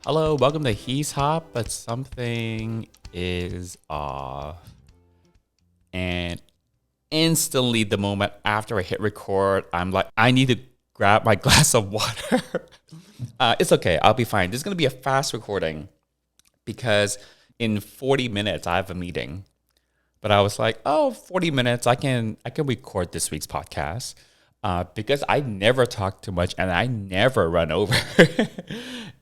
Hello, welcome to He's Hop, but something is off. And instantly, the moment after I hit record, I'm like, I need to grab my glass of water. It's okay, I'll be fine. This is going to be a fast recording because in 40 minutes, I have a meeting. But I was like, 40 minutes, I can record this week's podcast. Because I never talk too much and I never run over.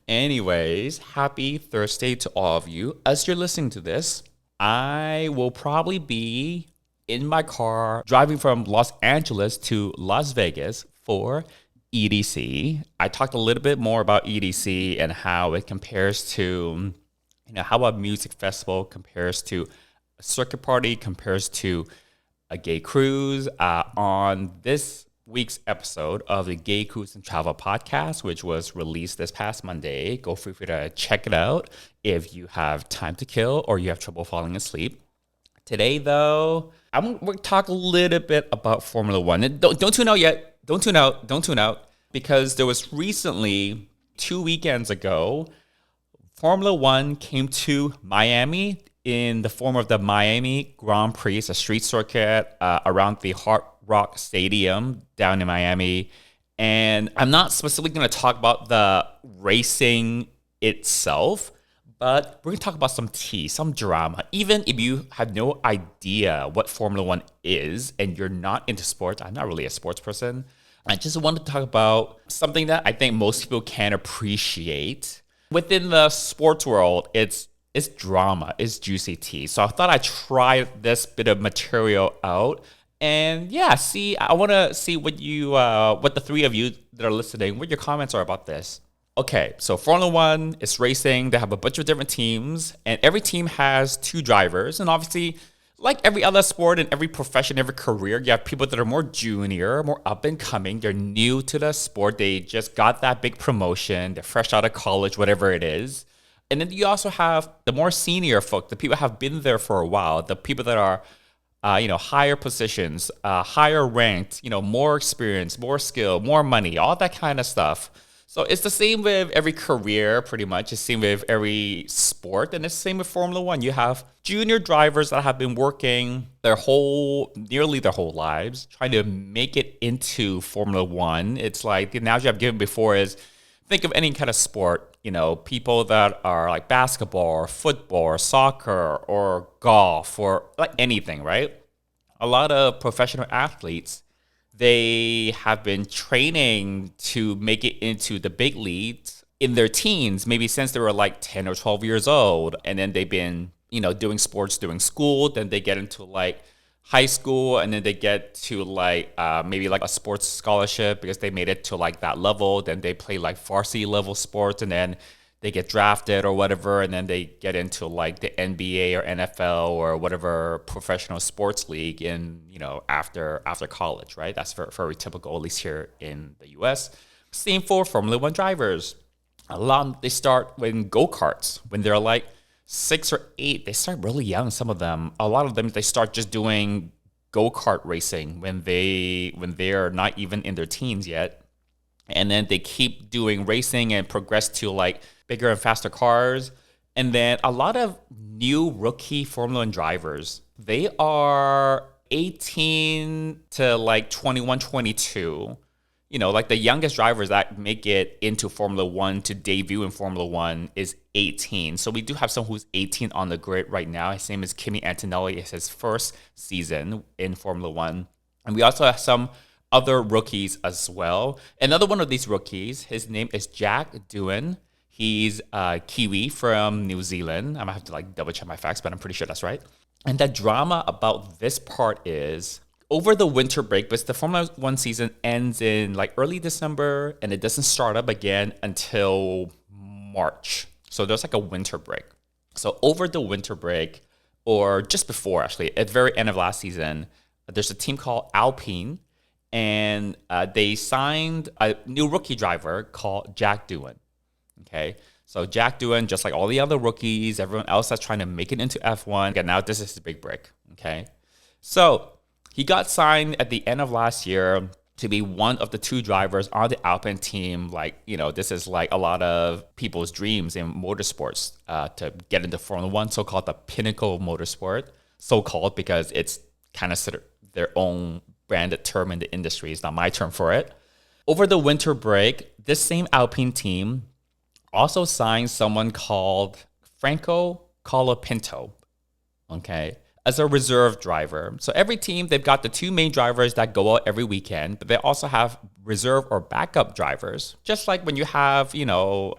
Anyways, happy Thursday to all of you. As you're listening to this, I will probably be in my car driving from Los Angeles to Las Vegas for EDC. I talked a little bit more about EDC and how it compares to, how a music festival compares to a circuit party, compares to a gay cruise. On this week's episode of the Gay Cruise and Travel podcast, which was released this past Monday. Go free to check it out if you have time to kill or you have trouble falling asleep. Today, though, I'm going to talk a little bit about Formula One. And don't tune out yet. Don't tune out. Because there was recently, 2 weekends ago, Formula One came to Miami in the form of the Miami Grand Prix, a street circuit around the Hard Rock Stadium down in Miami. And I'm not specifically going to talk about the racing itself, but we're going to talk about some tea, some drama. Even if you have no idea what Formula One is and you're not into sports, I'm not really a sports person. I just wanted to talk about something that I think most people can appreciate. Within the sports world, it's drama, it's juicy tea. So I thought I'd try this bit of material out. And yeah, I want to see what the three of you that are listening, what your comments are about this. Okay, so Formula One is racing. They have a bunch of different teams, and every team has two drivers. And obviously, like every other sport and every profession, every career, you have people that are more junior, more up and coming. They're new to the sport. They just got that big promotion. They're fresh out of college, whatever it is. And then you also have the more senior folk, the people who have been there for a while, the people that are higher positions, higher ranked, more experience, more skill, more money, all that kind of stuff. So it's the same with every career, pretty much. It's the same with every sport, and it's the same with Formula One. You have junior drivers that have been working nearly their whole lives, trying to make it into Formula One. It's like the analogy I've given before is think of any kind of sport. People that are like basketball or football or soccer or golf or like anything, right? A lot of professional athletes, they have been training to make it into the big leagues in their teens, maybe since they were like 10 or 12 years old. And then they've been, doing sports during school. Then they get into like high school, and then they get to like maybe like a sports scholarship because they made it to like that level. Then they play like varsity level sports, and then they get drafted or whatever, and then they get into like the NBA or NFL or whatever professional sports league in after college, right? That's very typical, at least here in the U.S. Same for Formula One drivers. A lot they start in go-karts when they're like 6 or 8. They start really young. Some of them, a lot of them, they start just doing go-kart racing when they're not even in their teens yet, and then they keep doing racing and progress to like bigger and faster cars. And then a lot of new rookie Formula One drivers, they are 18 to like 21, 22. Like the youngest drivers that make it into Formula One to debut in Formula One is 18. So we do have someone who's 18 on the grid right now. His name is Kimi Antonelli. It's his first season in Formula One. And we also have some other rookies as well. Another one of these rookies, his name is Jack Doohan. He's Kiwi from New Zealand. I'm going to have to like double check my facts, but I'm pretty sure that's right. And the drama about this part is over the winter break, because the Formula One season ends in like early December and it doesn't start up again until March. So there's like a winter break. So over the winter break, or just before actually, at the very end of last season, there's a team called Alpine, and they signed a new rookie driver called Jack Doohan. Okay, so Jack Doohan, just like all the other rookies, everyone else that's trying to make it into F1, and now this is his big break. Okay, so he got signed at the end of last year to be one of the two drivers on the Alpine team. Like, this is like a lot of people's dreams in motorsports, to get into Formula One, so-called the pinnacle of motorsport, so-called because it's kind of their own branded term in the industry. It's not my term for it. Over the winter break, this same Alpine team also signed someone called Franco Colapinto, okay, as a reserve driver. So every team, they've got the two main drivers that go out every weekend, but they also have reserve or backup drivers. Just like when you have,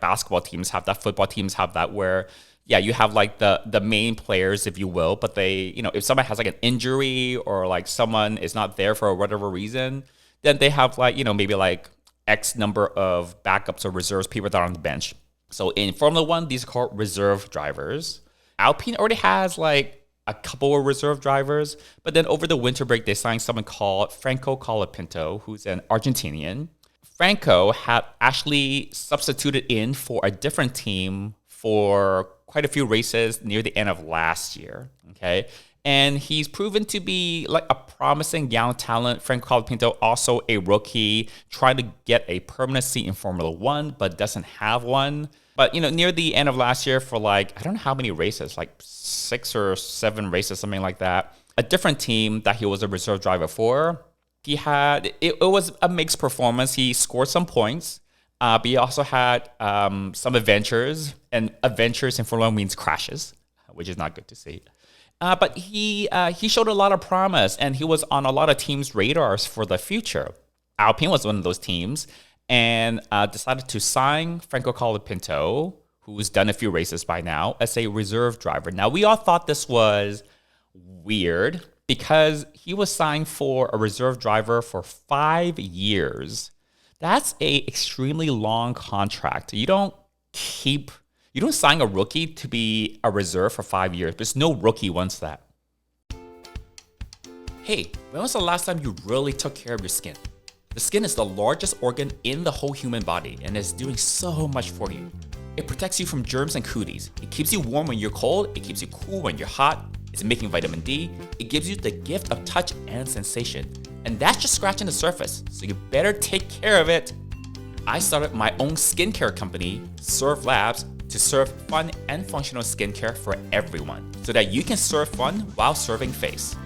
basketball teams have that, football teams have that, where, yeah, you have like the main players, if you will, but they, if someone has like an injury or like someone is not there for whatever reason, then they have like, maybe like X number of backups or reserves, people that are on the bench. So in Formula One, these are called reserve drivers. Alpine already has like a couple of reserve drivers, but then over the winter break, they signed someone called Franco Colapinto, who's an Argentinian. Franco had actually substituted in for a different team for quite a few races near the end of last year, okay? And he's proven to be like a promising young talent. Franco Colapinto, also a rookie, trying to get a permanent seat in Formula One, but doesn't have one. But, near the end of last year, for like, I don't know how many races, like 6 or 7 races, something like that, a different team that he was a reserve driver for, he had, it was a mixed performance. He scored some points, but he also had some adventures, and adventures in Formula One means crashes, which is not good to see. But he showed a lot of promise, and he was on a lot of teams' radars for the future. Alpine was one of those teams, and decided to sign Franco Colapinto, who's done a few races by now, as a reserve driver. Now, we all thought this was weird because he was signed for a reserve driver for 5 years. That's a extremely long contract. You don't sign a rookie to be a reserve for 5 years, because no rookie wants that. Hey, when was the last time you really took care of your skin? The skin is the largest organ in the whole human body and is doing so much for you. It protects you from germs and cooties. It keeps you warm when you're cold. It keeps you cool when you're hot. It's making vitamin D. It gives you the gift of touch and sensation. And that's just scratching the surface, so you better take care of it. I started my own skincare company, Serve Labs, to serve fun and functional skincare for everyone, so that you can serve fun while serving face.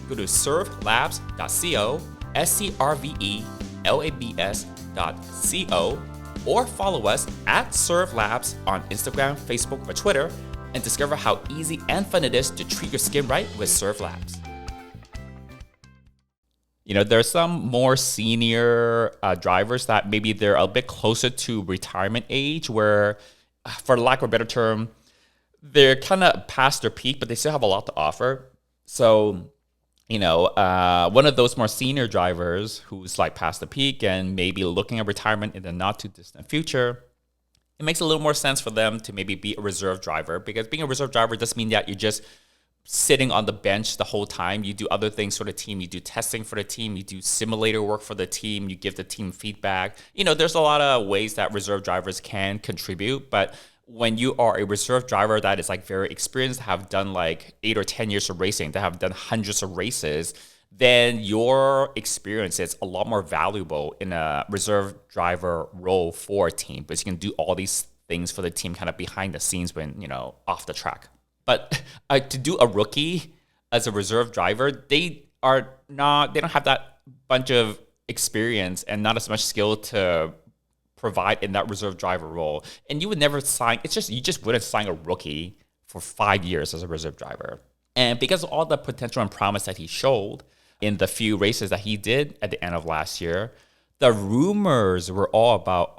Go to servelabs.co, servelabs.co, or follow us at Serve Labs on Instagram, Facebook, or Twitter, and discover how easy and fun it is to treat your skin right with Serve Labs. There's some more senior drivers that maybe they're a bit closer to retirement age, where, for lack of a better term, they're kind of past their peak, but they still have a lot to offer. So, one of those more senior drivers who's like past the peak and maybe looking at retirement in the not too distant future, it makes a little more sense for them to maybe be a reserve driver, because being a reserve driver doesn't mean that you're just sitting on the bench the whole time. You do other things for the team. You do testing for the team. You do simulator work for the team. You give the team feedback. There's a lot of ways that reserve drivers can contribute, but when you are a reserve driver that is like very experienced, have done like 8 or 10 years of racing, that have done hundreds of races, then your experience is a lot more valuable in a reserve driver role for a team, because you can do all these things for the team kind of behind the scenes when, off the track. But to do a rookie as a reserve driver, they don't have that bunch of experience and not as much skill to provide in that reserve driver role. And you would never sign, you just wouldn't sign a rookie for 5 years as a reserve driver. And because of all the potential and promise that he showed in the few races that he did at the end of last year, the rumors were all about,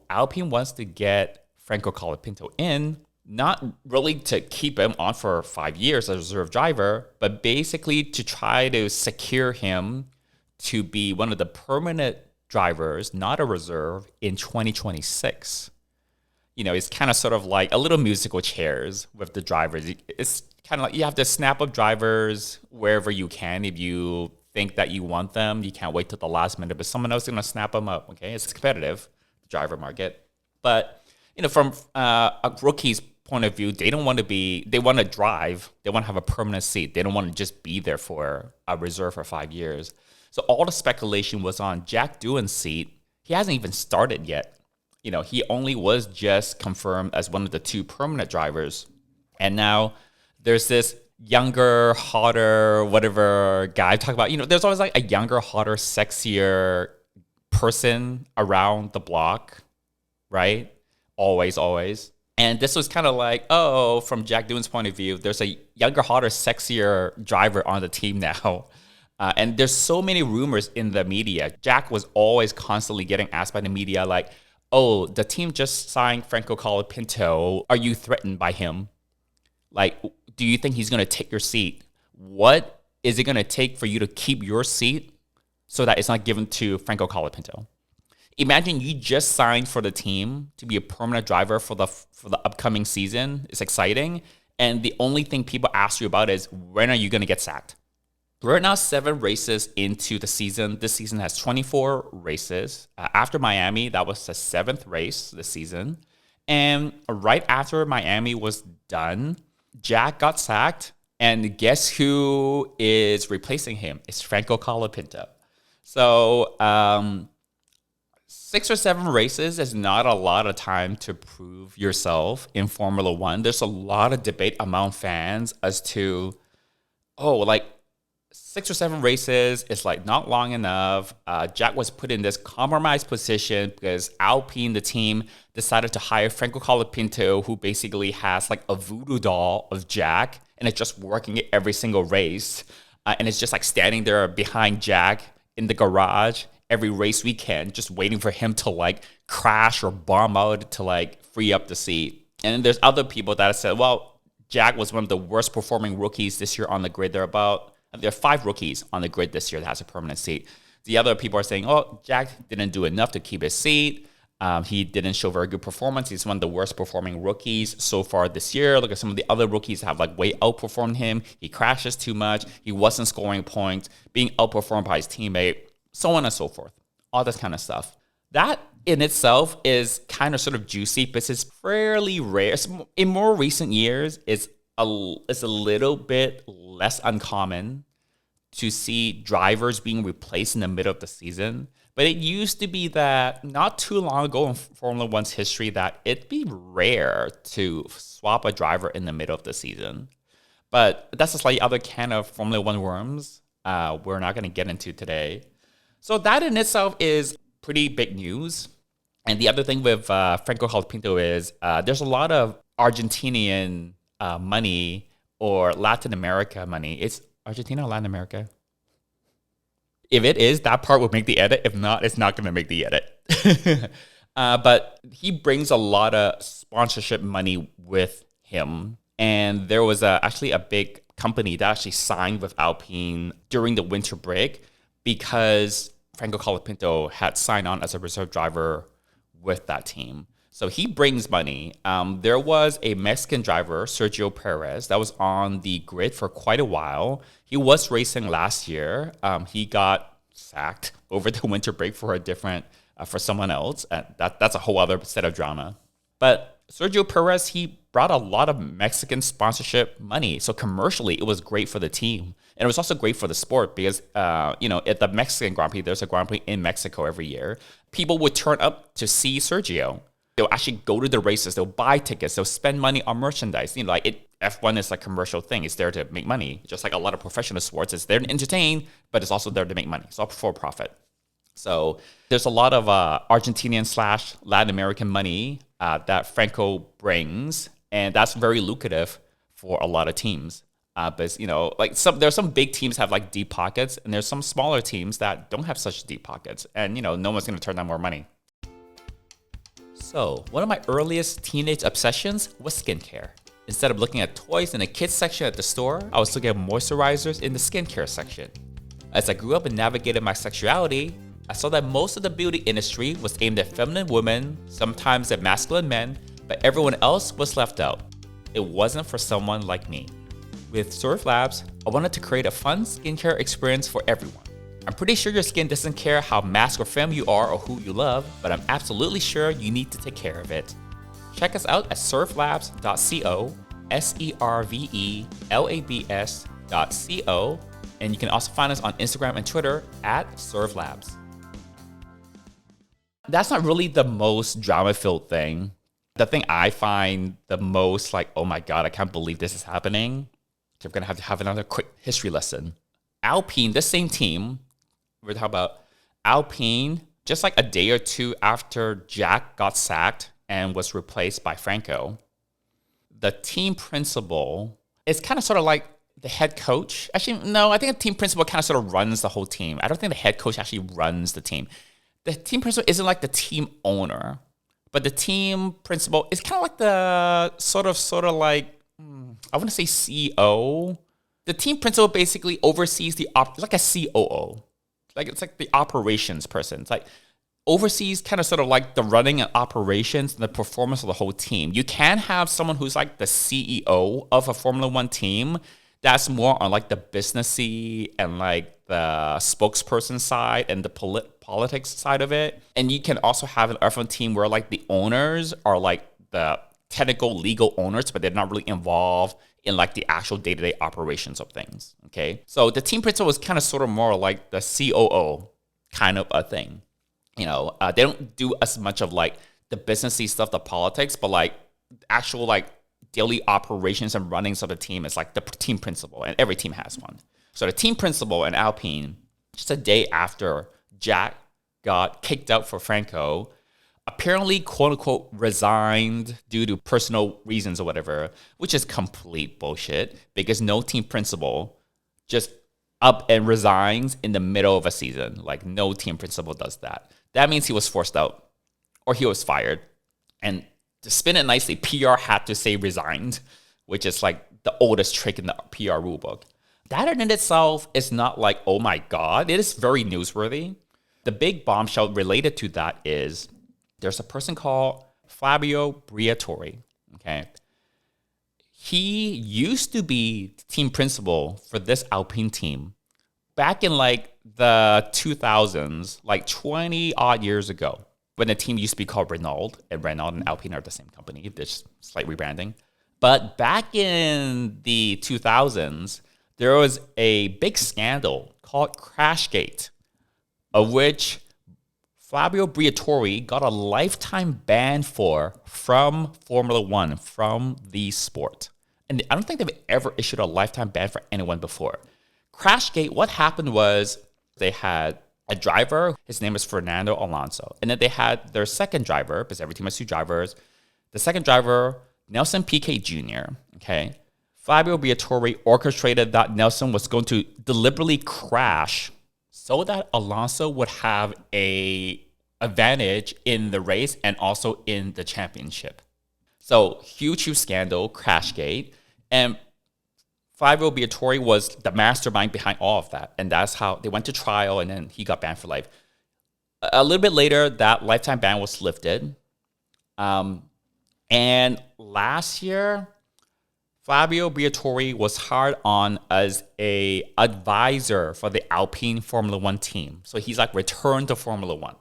Alpine wants to get Franco Colapinto in, not really to keep him on for 5 years as a reserve driver, but basically to try to secure him to be one of the permanent drivers, not a reserve, in 2026. It's kind of sort of like a little musical chairs with the drivers. It's kind of like you have to snap up drivers wherever you can. If you think that you want them, you can't wait till the last minute, but someone else is going to snap them up, okay? It's competitive, the driver market. But, from a rookie's point of view, they want to drive. They want to have a permanent seat. They don't want to just be there for a reserve for 5 years. So all the speculation was on Jack Doohan's seat. He hasn't even started yet. He only was just confirmed as one of the 2 permanent drivers. And now there's this younger, hotter, whatever guy I talk about. There's always like a younger, hotter, sexier person around the block, right? Always. And this was kind of like, from Jack Doohan's point of view, there's a younger, hotter, sexier driver on the team now. And there's so many rumors in the media. Jack was always constantly getting asked by the media like, the team just signed Franco Colapinto. Are you threatened by him? Like, do you think he's going to take your seat? What is it going to take for you to keep your seat so that it's not given to Franco Colapinto? Imagine you just signed for the team to be a permanent driver for the upcoming season. It's exciting. And the only thing people ask you about is, when are you going to get sacked? We're now 7 races into the season. This season has 24 races. After Miami, that was the 7th race this season. And right after Miami was done, Jack got sacked. And guess who is replacing him? It's Franco Colapinto. So 6 or 7 races is not a lot of time to prove yourself in Formula One. There's a lot of debate among fans as to, 6 or 7 races is like not long enough. Jack was put in this compromised position because Alpine, the team, decided to hire Franco Colapinto, who basically has like a voodoo doll of Jack, and it's just working at every single race. And it's just like standing there behind Jack in the garage every race weekend, just waiting for him to like crash or bomb out to like free up the seat. And then there's other people that have said, well, Jack was one of the worst performing rookies this year on the grid. There are 5 rookies on the grid this year that has a permanent seat. The other people are saying, Jack didn't do enough to keep his seat. He didn't show very good performance. He's one of the worst performing rookies so far this year. Look at some of the other rookies that have like way outperformed him. He crashes too much. He wasn't scoring points, being outperformed by his teammate, so on and so forth. All this kind of stuff. That in itself is kind of sort of juicy, but it's fairly rare. In more recent years, it's a little bit less uncommon to see drivers being replaced in the middle of the season. But it used to be that not too long ago in Formula One's history that it'd be rare to swap a driver in the middle of the season. But that's a slightly other can of Formula One worms we're not going to get into today. So that in itself is pretty big news. And the other thing with Franco Colapinto is there's a lot of Argentinian money or Latin America money. It's Argentina or Latin America? If it is, that part will make the edit. If not, it's not going to make the edit. But he brings a lot of sponsorship money with him. And there was actually a big company that actually signed with Alpine during the winter break because Franco Colapinto had signed on as a reserve driver with that team. So he brings money. There was a Mexican driver, Sergio Perez, that was on the grid for quite a while. He was racing last year. He got sacked over the winter break for for someone else. That's a whole other set of drama. But Sergio Perez, he brought a lot of Mexican sponsorship money. So commercially, it was great for the team. And it was also great for the sport because, at the Mexican Grand Prix, there's a Grand Prix in Mexico every year. People would turn up to see Sergio. They'll actually go to the races. They'll buy tickets. They'll spend money on merchandise. F1 is a commercial thing. It's there to make money. Just like a lot of professional sports, it's there to entertain, but it's also there to make money. It's all for profit. So there's a lot of Argentinian/Latin American money that Franco brings, and that's very lucrative for a lot of teams. But there's some big teams have like deep pockets, and there's some smaller teams that don't have such deep pockets, and no one's going to turn down more money. So one of my earliest teenage obsessions was skincare. Instead of looking at toys in the kids section at the store, I was looking at moisturizers in the skincare section. As I grew up and navigated my sexuality, I saw that most of the beauty industry was aimed at feminine women, sometimes at masculine men, but everyone else was left out. It wasn't for someone like me. With Surf Labs, I wanted to create a fun skincare experience for everyone. I'm pretty sure your skin doesn't care how masc or femme you are or who you love, but I'm absolutely sure you need to take care of it. Check us out at servelabs.co, servelabs.co, and you can also find us on Instagram and Twitter at servelabs. That's not really the most drama-filled thing. The thing I find the most like, oh my God, I can't believe this is happening. So we're going to have another quick history lesson. Alpine, the same team, we're talking about Alpine, just like a day or two after Jack got sacked and was replaced by Franco, the team principal is kind of sort of like the head coach. Actually, no, I think the team principal kind of sort of runs the whole team. I don't think the head coach actually runs the team. The team principal isn't like the team owner, but the team principal is kind of like the sort of like, I want to say CEO. The team principal basically oversees like a COO. Like it's like the operations person. It's like oversees kind of sort of like the running and operations and the performance of the whole team. You can have someone who's like the CEO of a Formula One team that's more on like the businessy and like the spokesperson side and the politics side of it. And you can also have an F1 team where like the owners are like the technical legal owners, but they're not really involved in like the actual day-to-day operations of things. Okay. So the team principal is kind of sort of more like the COO kind of a thing. You know, they don't do as much of like the businessy stuff, the politics, but like actual like daily operations and runnings of the team is like the team principal, and every team has one. So the team principal in Alpine, just a day after Jack got kicked out for Franco, apparently, quote unquote, resigned due to personal reasons or whatever, which is complete bullshit because no team principal just up and resigns in the middle of a season. Like no team principal does that. That means he was forced out or he was fired. And to spin it nicely, PR had to say resigned, which is like the oldest trick in the PR rulebook. That in itself is not like, oh my God, it is very newsworthy. The big bombshell related to that is there's a person called Fabio Briatore, okay? He used to be team principal for this Alpine team back in like the 2000s, like 20 odd years ago, when the team used to be called Renault, and Renault and Alpine are the same company. There's slight rebranding. But back in the 2000s, there was a big scandal called Crashgate, of which Fabio Briatore got a lifetime ban from Formula One, from the sport. And I don't think they've ever issued a lifetime ban for anyone before. Crashgate, what happened was they had a driver, his name is Fernando Alonso. And then they had their second driver, because every team has two drivers. The second driver, Nelson Piquet Jr., okay? Fabio Briatore orchestrated that Nelson was going to deliberately crash so that Alonso would have a advantage in the race and also in the championship. So huge scandal, Crashgate, and Fabio Briatore was the mastermind behind all of that, and that's how they went to trial, and then he got banned for life. A little bit later, that lifetime ban was lifted, and last year, Fabio Briatore was hired on as a advisor for the Alpine Formula One team. So he's like returned to Formula One,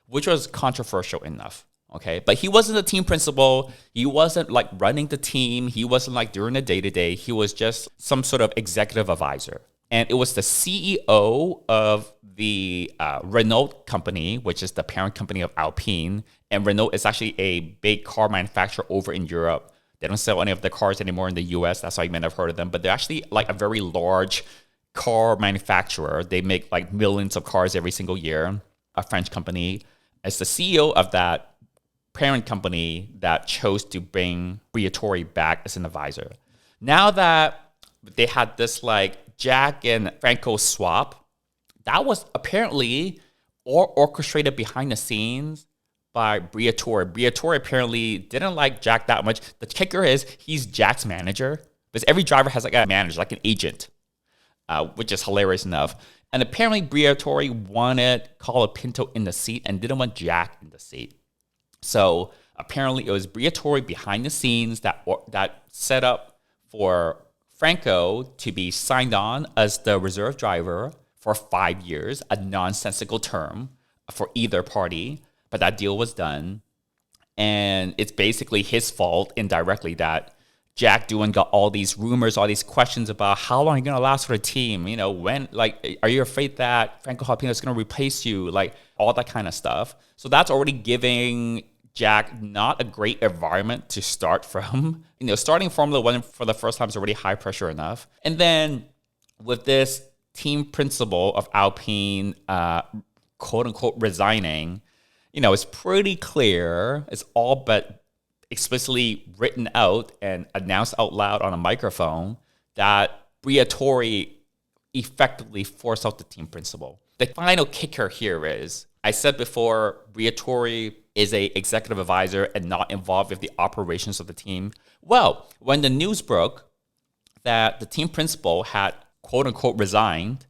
which was controversial enough, okay? But he wasn't the team principal. He wasn't like running the team. He wasn't like during the day-to-day. He was just some sort of executive advisor. And it was the CEO of the Renault company, which is the parent company of Alpine. And Renault is actually a big car manufacturer over in Europe. They don't sell any of the cars anymore in the US. That's why you may have heard of them. But they're actually like a very large car manufacturer. They make like millions of cars every single year, a French company. As the CEO of that parent company that chose to bring Briatore back as an advisor. Now that they had this like Jack and Franco swap, that was apparently orchestrated behind the scenes by Briatore. Briatore apparently didn't like Jack that much. The kicker is he's Jack's manager, because every driver has like a manager, like an agent, which is hilarious enough. And apparently Briatore wanted Colapinto in the seat and didn't want Jack in the seat. So apparently it was Briatore behind the scenes that set up for Franco to be signed on as the reserve driver for 5 years, a nonsensical term for either party. But that deal was done. And it's basically his fault indirectly that Jack Doohan got all these rumors, all these questions about how long you're going to last for the team. When, like, are you afraid that Franco Jalapeno is going to replace you? Like, all that kind of stuff. So that's already giving Jack not a great environment to start from. Starting Formula One for the first time is already high pressure enough. And then with this team principal of Alpine, quote unquote, resigning, it's pretty clear. It's all but explicitly written out and announced out loud on a microphone that Briatore effectively forced out the team principal. The final kicker here is, I said before, Briatore is a executive advisor and not involved with the operations of the team. Well, when the news broke that the team principal had quote unquote resigned,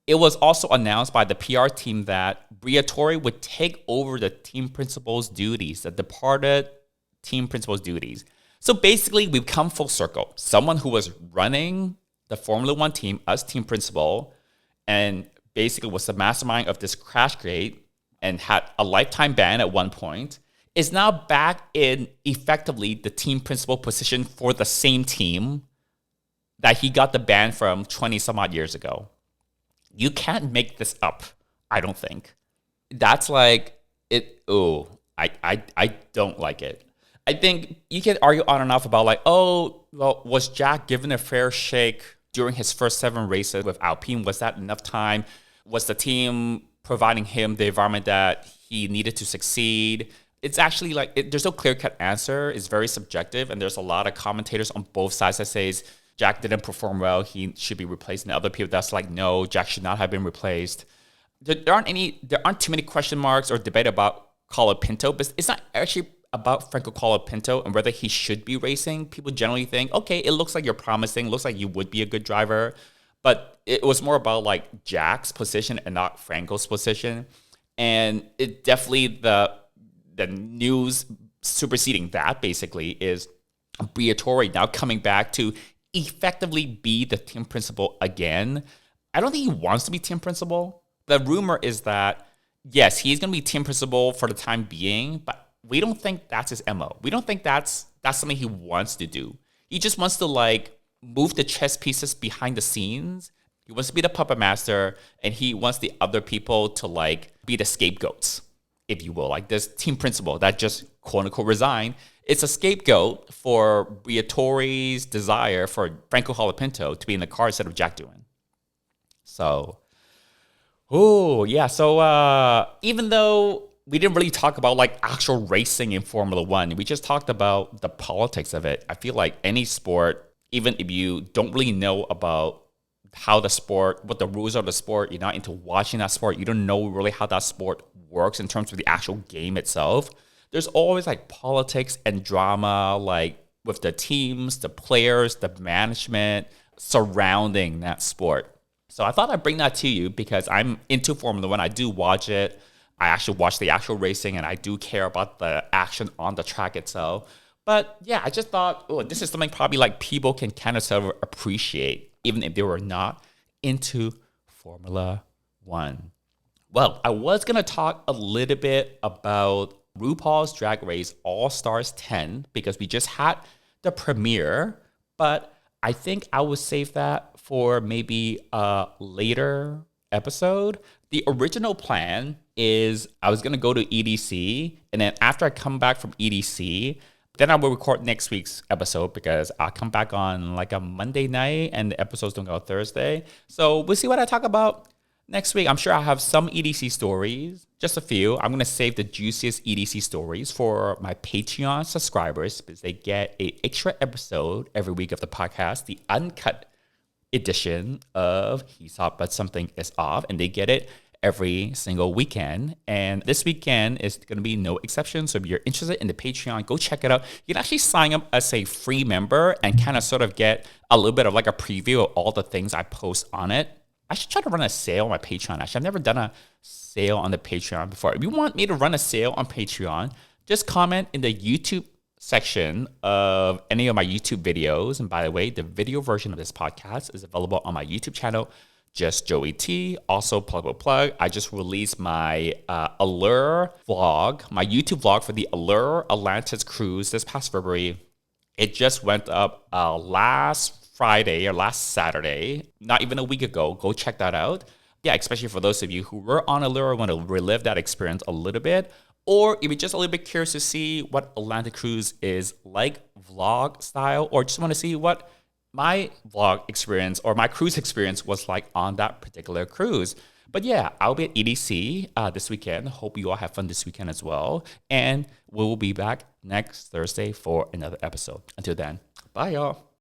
it was also announced by the PR team that Briatore would take over the team principal's duties, the departed team principal's duties. So basically, we've come full circle. Someone who was running the Formula One team as team principal and basically was the mastermind of this crash gate and had a lifetime ban at one point is now back in effectively the team principal position for the same team that he got the ban from 20 some odd years ago. You can't make this up, I don't think. That's like it. Oh, I don't like it. I think you can argue on and off about like, oh, well, was Jack given a fair shake during his first 7 races with Alpine? Was that enough time? Was the team providing him the environment that he needed to succeed? It's actually like, there's no clear-cut answer. It's very subjective, and there's a lot of commentators on both sides that says Jack didn't perform well, he should be replaced, and other people that's like, no, Jack should not have been replaced. There aren't too many question marks or debate about Colapinto, but it's not actually about Franco Colapinto and whether he should be racing. People generally think, okay, it looks like you're promising, looks like you would be a good driver, but it was more about like Jack's position and not Franco's position. And it definitely, the news superseding that basically is Briatore now coming back to effectively be the team principal again. I don't think he wants to be team principal. The rumor is that, yes, he's going to be team principal for the time being, but we don't think that's his MO. We don't think that's something he wants to do. He just wants to like move the chess pieces behind the scenes. He wants to be the puppet master, and he wants the other people to like be the scapegoats, if you will. Like this team principal that just quote unquote resigned. It's a scapegoat for Briatore's desire for Franco Colapinto to be in the car instead of Jack Doohan. So, So even though we didn't really talk about like actual racing in Formula One, we just talked about the politics of it. I feel like any sport, even if you don't really know about how the sport, what the rules of the sport, you're not into watching that sport, you don't know really how that sport works in terms of the actual game itself, there's always like politics and drama, like with the teams, the players, the management surrounding that sport. So I thought I'd bring that to you because I'm into Formula One. I do watch it. I actually watch the actual racing, and I do care about the action on the track itself. But yeah, I just thought, this is something probably like people can kind of sort of appreciate, even if they were not into Formula One. Well, I was going to talk a little bit about RuPaul's Drag Race All-Stars 10 because we just had the premiere, but I think I will save that for maybe a later episode. The original plan is I was going to go to EDC, and then after I come back from EDC, then I will record next week's episode because I'll come back on like a Monday night and the episodes don't go Thursday. So we'll see what I talk about next week. I'm sure I'll have some EDC stories, just a few. I'm going to save the juiciest EDC stories for my Patreon subscribers because they get an extra episode every week of the podcast, the uncut edition of He's Hot But Something Is Off, and they get it every single weekend. And this weekend is going to be no exception. So if you're interested in the Patreon, go check it out. You can actually sign up as a free member and kind of sort of get a little bit of like a preview of all the things I post on it. I should try to run a sale on my Patreon. Actually, I've never done a sale on the Patreon before. If you want me to run a sale on Patreon, just comment in the YouTube section of any of my YouTube videos. And by the way, the video version of this podcast is available on my YouTube channel. just Joey T. Also, plug. I just released my Allure vlog, my YouTube vlog for the Allure Atlantis cruise this past February. It just went up last Friday or last Saturday, not even a week ago. Go check that out. Yeah, especially for those of you who were on Allure and want to relive that experience a little bit, or if you're just a little bit curious to see what Atlantic cruise is like vlog style, or just want to see what my vlog experience or my cruise experience was like on that particular cruise. But yeah, I'll be at EDC this weekend. Hope you all have fun this weekend as well. And we will be back next Thursday for another episode. Until then, bye y'all.